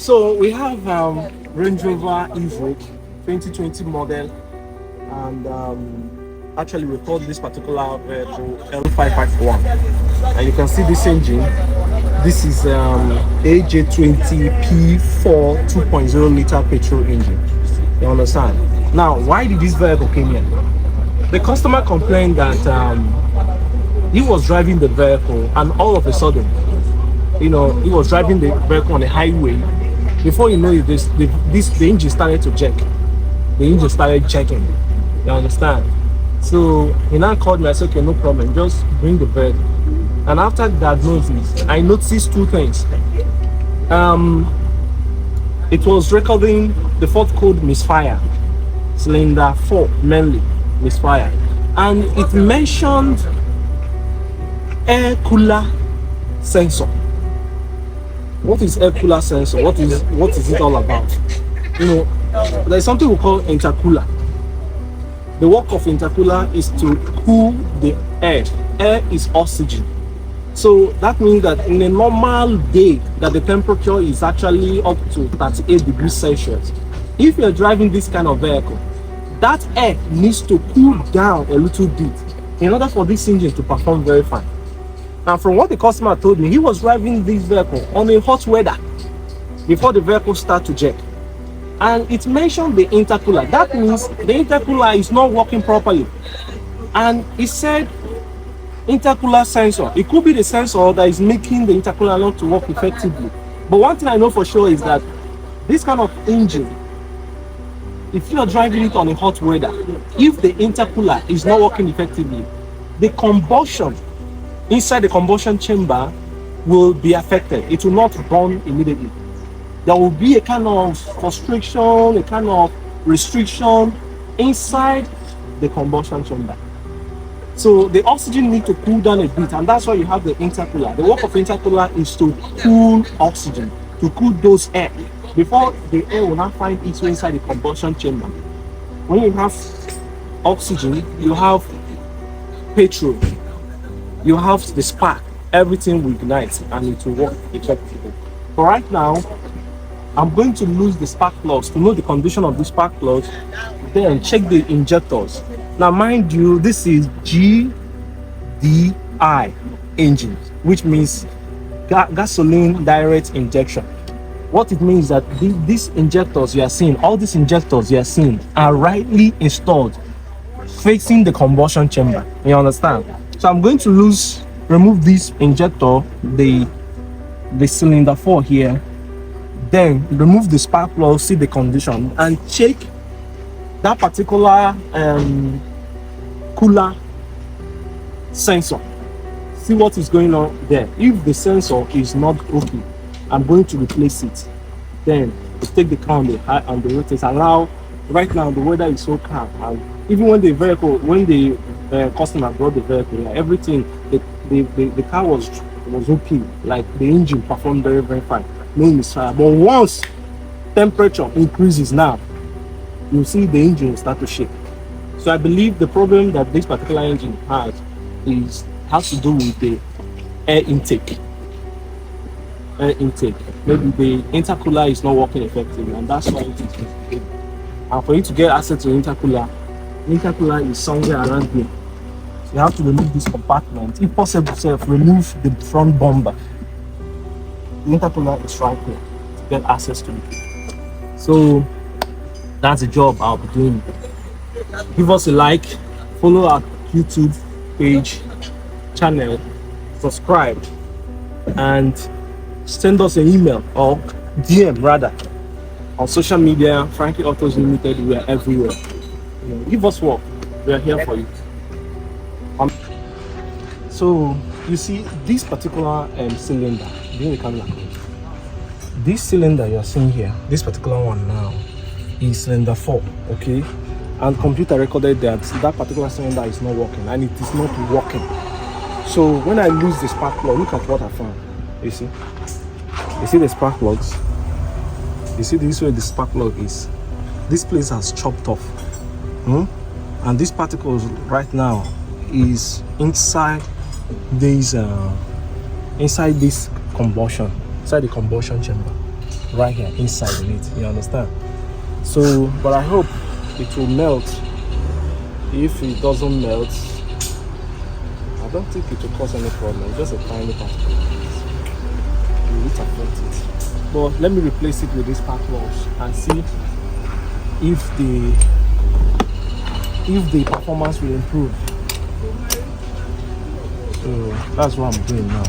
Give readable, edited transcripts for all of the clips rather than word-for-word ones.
So we have Range Rover Evoque 2020 model, and actually we call this particular vehicle L551. And you can see this engine. This is AJ20P4 2.0 liter petrol engine. You understand? Now, why did this vehicle came here? The customer complained that he was driving the vehicle, and all of a sudden, he was driving the vehicle on the highway. Before you know it, the engine started to jerk. The engine started jerking. You understand? So he now called me. I said, okay, no problem, just bring the vehicle. And after the diagnosis, I noticed two things. It was recording the fourth code Misfire, cylinder 4 mainly Misfire, and it mentioned air cooler sensor. What is air cooler sensor? What is it all about? There's something we call intercooler. The work of intercooler is to cool the air. Air is oxygen. So that means that in a normal day that the temperature is actually up to 38 degrees Celsius. If you're driving this kind of vehicle, that air needs to cool down a little bit in order for this engine to perform very fine. And from what the customer told me, he was driving this vehicle on a hot weather before the vehicle started to jerk. And it mentioned the intercooler. That means the intercooler is not working properly. And he said intercooler sensor. It could be the sensor that is making the intercooler not to work effectively. But one thing I know for sure is that this kind of engine, if you are driving it on a hot weather, if the intercooler is not working effectively, the combustion inside the combustion chamber will be affected. It will not burn immediately. There will be a kind of constriction, a kind of restriction inside the combustion chamber. So the oxygen needs to cool down a bit, and that's why you have the intercooler. The work of intercooler is to cool oxygen, to cool those air before the air will not find its way inside the combustion chamber. When you have oxygen, you have petrol, you have the spark, everything will ignite and it will work effectively. But right now, I'm going to lose the spark plugs to know the condition of the spark plugs, then check the injectors. Now, mind you, this is GDI engine, which means gasoline direct injection. What it means is that these injectors you are seeing, all these injectors you are seeing, are rightly installed facing the combustion chamber. You understand? So I'm going to remove this injector, the cylinder 4 here, then remove the spark plug, see the condition, and check that particular cooler sensor. See what is going on there. If the sensor is not okay, I'm going to replace it. Then we take the car on the high and the rotate. Allow. Right now the weather is so calm, and even when the customer brought the vehicle, everything, the car was okay. Like the engine performed very, very fine. No misfire. But once temperature increases now, you see the engine will start to shake. So I believe the problem that this particular engine has to do with the air intake. Maybe the intercooler is not working effectively, and that's why it is misbehaving. And for you to get access to intercooler is somewhere around here. So you have to remove this compartment. If possible, remove the front bumper. The intercooler is right here to get access to it. So that's the job I'll be doing. Give us a like, follow our YouTube page, channel, subscribe, and send us an email or DM rather on social media. Franky Autos Limited, we are everywhere. Give us work, we are here for you. So you see this particular cylinder, this cylinder you're seeing here, this particular one now is cylinder 4, okay? And computer recorded that particular cylinder is not working, and it is not working. So when I lose the spark plug, look at what I found. You see the spark plugs. You see this way the spark plug is. This place has chopped off, and these particles right now is inside this inside the combustion chamber. right here inside in it, you understand? So but I hope it will melt. If it doesn't melt, I don't think it will cause any problem. Just a tiny particle. It will affect it. But let me replace it with this part wash and see if the performance will improve. So that's what I'm doing now.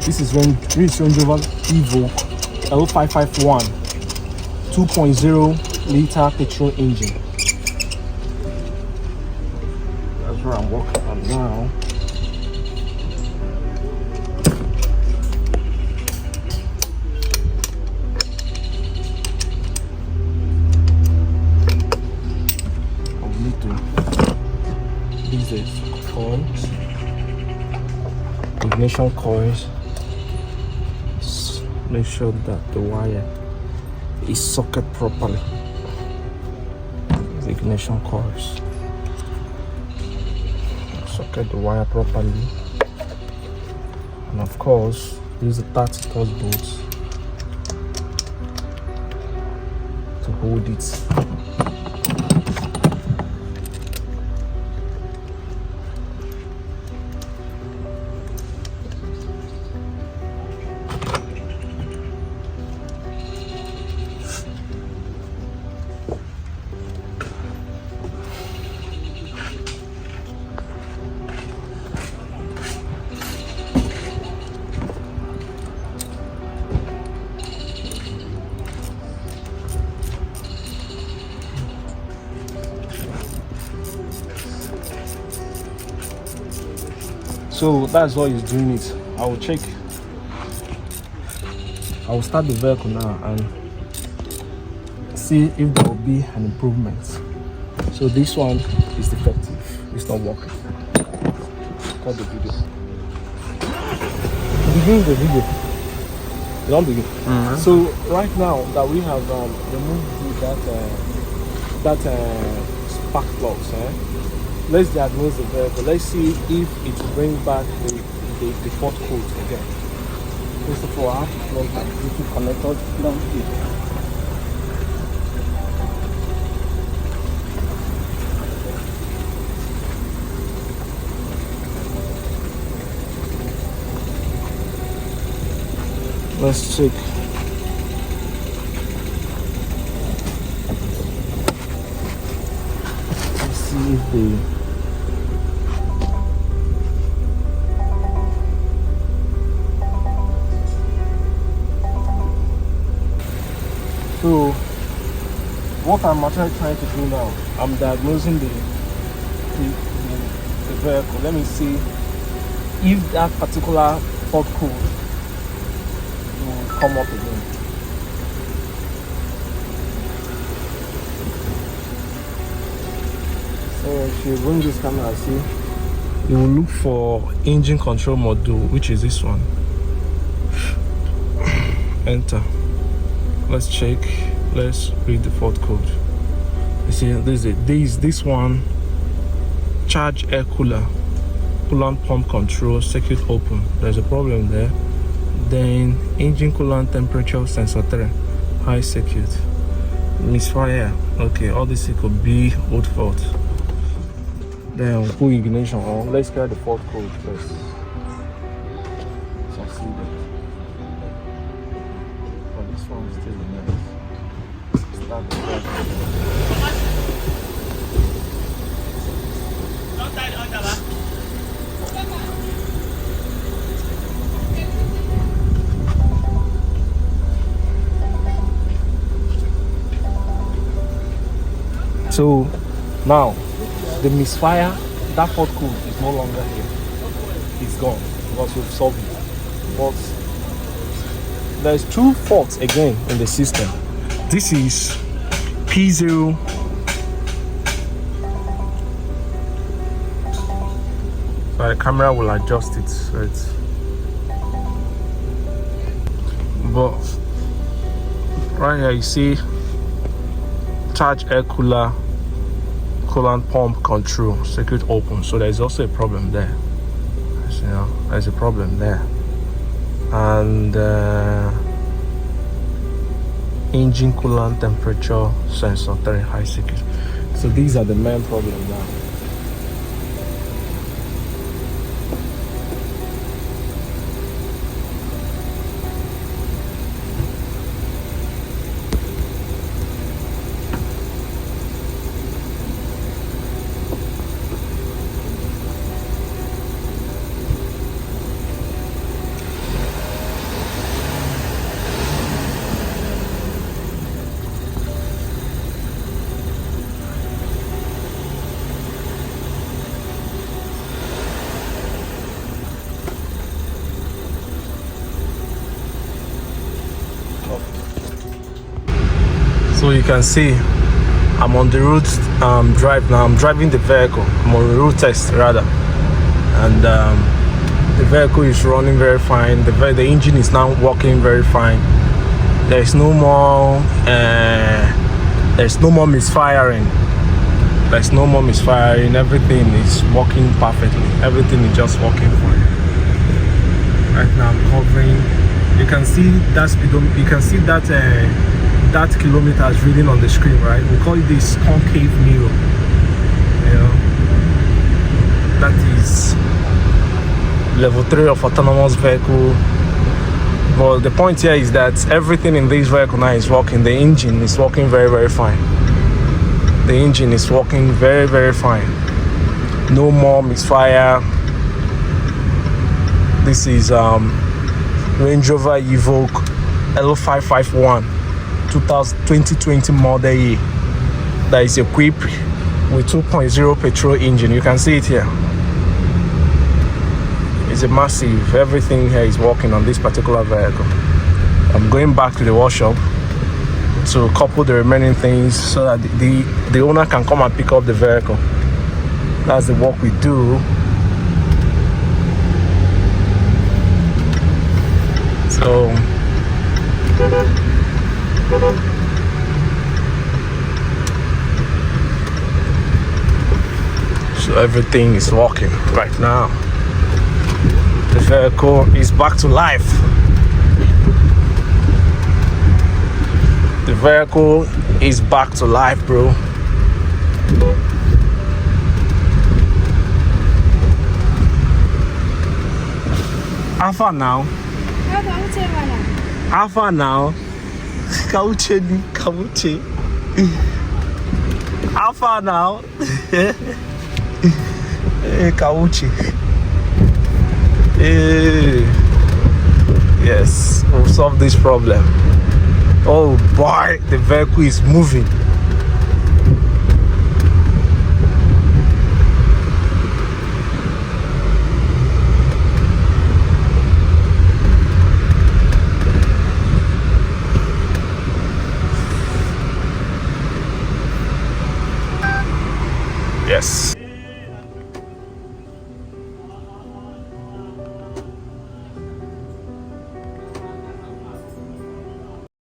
This is Range Rover Evoque L551 2.0 liter petrol engine. That's what I'm working on now. These are coils, ignition coils. Just make sure that the wire is socket properly. The ignition coils. Socket the wire properly, and of course use the 30 touch bolts to hold it. So that's what he's doing it. I will check. I will start the vehicle now and see if there will be an improvement. So this one is defective. It's not working. Cut the video. Begin the video. You don't begin. So right now that we have removed that spark plugs, let's diagnose the vehicle. Let's see if it will bring back the default code again. First of all, I have to plug my Bluetooth connector down here. Let's check. Let's see if the So what I'm actually trying to do now, I'm diagnosing the vehicle. Let me see if that particular fault code will come up again. So if you bring this camera, see, you will look for engine control module, which is this one. Enter. Let's check. Let's read the fault code. You see, this one. Charge air cooler, coolant pump control, circuit open. There's a problem there. Then engine coolant temperature sensor 3, high circuit. Misfire. Okay, all this could be old fault. Then we'll put ignition on. Let's get the fault code first. So now the misfire, that fault code is no longer here. It's gone because we've solved it. But there's two faults again in the system. This is P0. So the camera will adjust it. So it's, but right here you see charge air cooler, coolant pump control, circuit open. So there's also a problem there. So, you know, there's a problem there. And engine coolant temperature sensor 3 high security. So these are the main problems now. So you can see I'm on the road drive now. I'm driving the vehicle. I'm on the road test rather, and the vehicle is running very fine. The engine is now working very fine. There's no more misfiring. There's no more misfiring. Everything is working perfectly. Everything is just working fine. Right now I'm covering. You can see that speedometer. You can see that that kilometers reading on the screen, right? We call it this concave mirror. You know, that is level 3 of autonomous vehicle. But the point here is that everything in this vehicle now is working. The engine is working very, very fine. The engine is working very, very fine. No more misfire. This is Range Rover Evoque L551 2020 model year that is equipped with 2.0 petrol engine. You can see it here. It's a massive. Everything here is working on this particular vehicle. I'm going back to the workshop to couple the remaining things so that the owner can come and pick up the vehicle. That's the work we do. So everything is working right now. The vehicle is back to life. The vehicle is back to life, bro. How far now? How far now? Kauche. How far now? Kauche. Yes, we'll solve this problem. Oh boy, the vehicle is moving. Yes.